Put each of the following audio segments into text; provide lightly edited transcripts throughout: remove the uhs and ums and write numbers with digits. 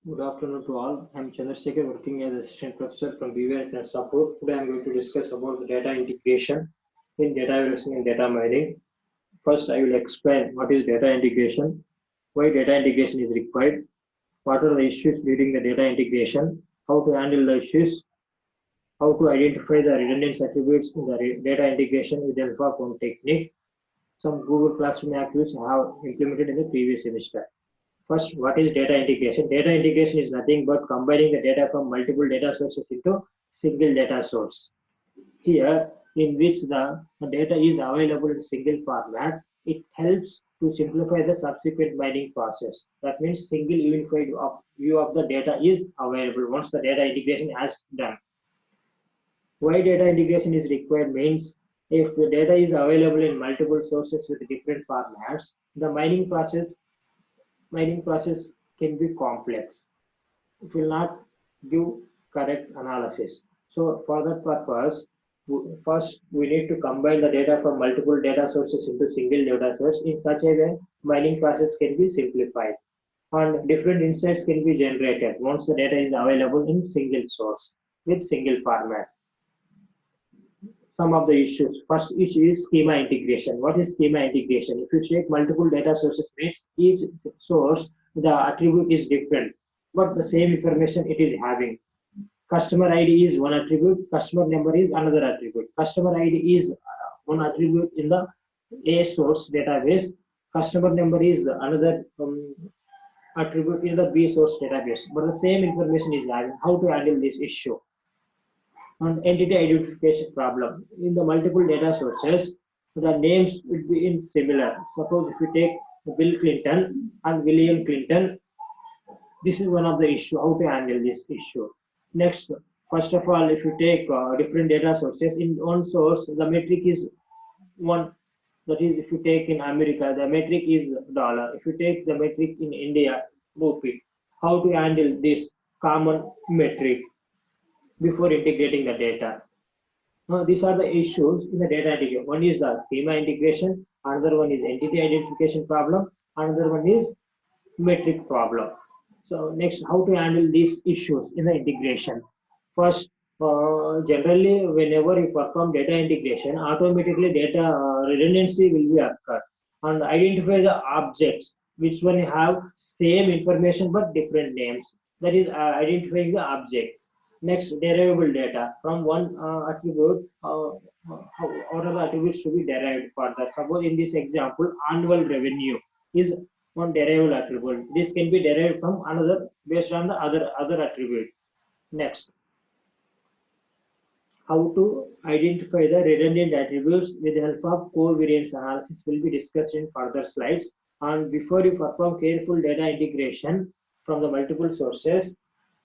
Good afternoon to all. I'm Chandrasekhar, working as assistant professor from BVR and Support. Today I'm going to discuss about the data integration in data warehousing and data mining. First, I will explain what is data integration, why data integration is required, what are the issues leading the data integration, how to handle the issues, how to identify the redundant attributes in the data integration with the help of one technique. Some Google Classroom activities I have implemented in the previous semester. First, what is data integration? Data integration is nothing but combining the data from multiple data sources into single data source. Here, in which the data is available in single format, it helps to simplify the subsequent mining process. That means single unified view of the data is available once the data integration has done. Why data integration is required means if the data is available in multiple sources with different formats, the mining process can be complex. It will not give correct analysis. So for that purpose, first we need to combine the data from multiple data sources into single data source. In such a way, mining process can be simplified and different insights can be generated once the data is available in single source with single format. Some of the issues. First issue is schema integration. What is schema integration? If you take multiple data sources, means each source, the attribute is different, but the same information it is having. Customer ID is one attribute, customer number is another attribute. Customer ID is one attribute in the A source database, customer number is another attribute in the B source database, but the same information is having. How to handle this issue? And entity identification problem. In the multiple data sources, the names would be in similar. Suppose if you take Bill Clinton and William Clinton, this is one of the issue, how to handle this issue. Next, first of all, if you take different data sources, in one source, the metric is one, that is if you take in America, the metric is dollar. If you take the metric in India, rupee. How to handle this common metric before integrating the data? Now, these are the issues in the data integration. One is the schema integration, another one is entity identification problem, another one is metric problem. So next, how to handle these issues in the integration? First, generally, whenever you perform data integration, automatically data redundancy will be occurred, and identify the objects which one have same information but different names. That is identifying the objects. Next, derivable data from one attribute. What are the attributes to be derived further? Suppose in this example, annual revenue is one derivable attribute. This can be derived from another based on the other attribute. Next, how to identify the redundant attributes with the help of covariance analysis will be discussed in further slides. And before you perform careful data integration from the multiple sources,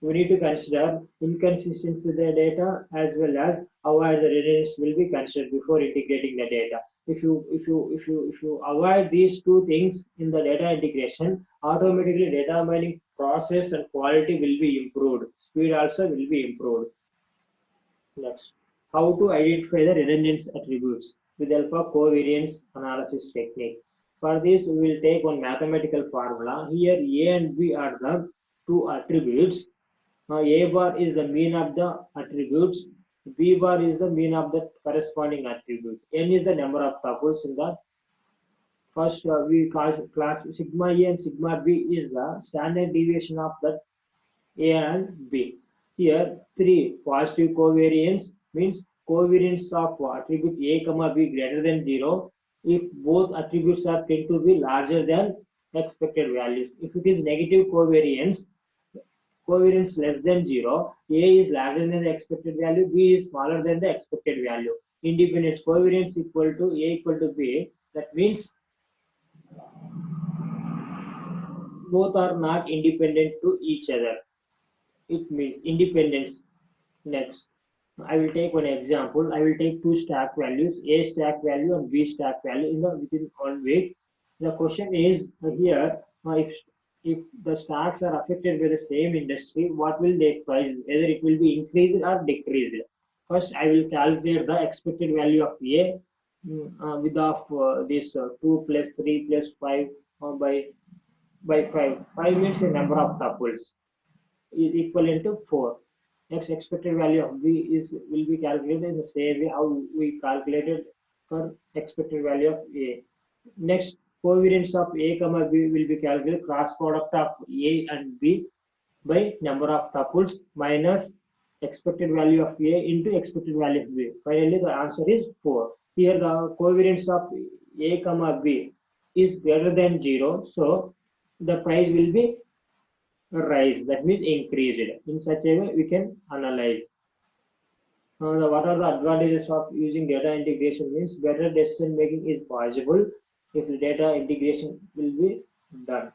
we need to consider inconsistency in the data as well as avoid the redundancy will be considered before integrating the data. If you avoid these two things in the data integration, automatically data mining process and quality will be improved. Speed also will be improved. Next, how to identify the redundant attributes with the help of covariance analysis technique. For this, we will take one mathematical formula. Here, A and B are the two attributes. A bar is the mean of the attributes. B bar is the mean of the corresponding attribute. N is the number of tuples in the first. We call class sigma A and sigma B is the standard deviation of the A and B. Here, 3 positive covariance means covariance of attribute A comma B greater than 0 if both attributes are tend to be larger than expected values. If it is negative covariance less than 0, A is larger than the expected value, B is smaller than the expected value. Independence covariance equal to A equal to B, that means both are not independent to each other. It means independence. Next, I will take one example. I will take two stack values, A stack value and B stack value within 1 week. The question is here, if the stacks are affected by the same industry, what will their price? Whether it will be increased or decreased. First, I will calculate the expected value of A with of this 2 plus 3 plus 5 by 5. 5 means the number of tuples. is equivalent to 4. X expected value of B is will be calculated in the same way how we calculated for expected value of A. Next, covariance of A comma B will be calculated cross product of A and B by number of tuples minus expected value of A into expected value of B. Finally, the answer is 4. Here, the covariance of A comma B is greater than 0, so the price will be rise, that means increased. In such a way, we can analyze. What are the advantages of using data integration means better decision making is possible if the data integration will be done.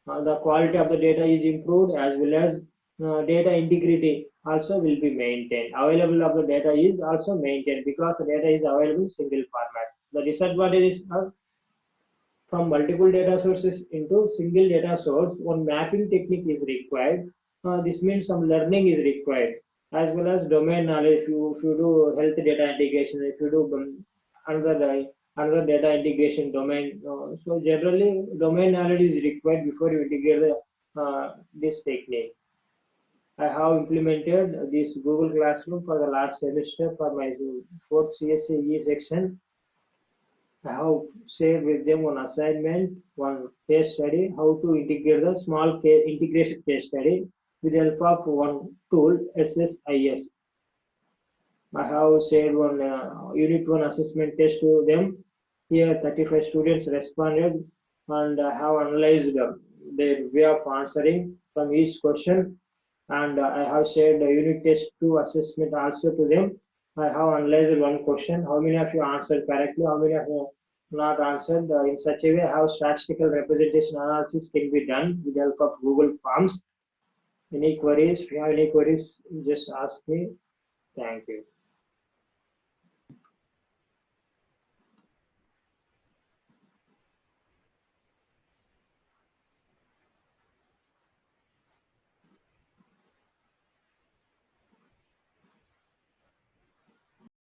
The quality of the data is improved as well as data integrity also will be maintained. Available of the data is also maintained because the data is available in single format. The disadvantages are from multiple data sources into single data source, one mapping technique is required. This means some learning is required, as well as domain knowledge. If you do health data integration, if you do another data integration domain, so generally domain knowledge is required before you integrate this technique. I have implemented this Google Classroom for the last semester for my fourth CSE section. I have shared with them one assignment, one case study, how to integrate the small integration case study with the help of one tool, SSIS. I have shared one Unit 1 assessment test to them. Here, 35 students responded, and I have analyzed their way of answering from each question. And I have shared the Unit Test 2 assessment also to them. I have analyzed one question. How many of you answered correctly? How many of you not answered? In such a way, how statistical representation analysis can be done with the help of Google Forms. Any queries? If you have any queries, just ask me. Thank you.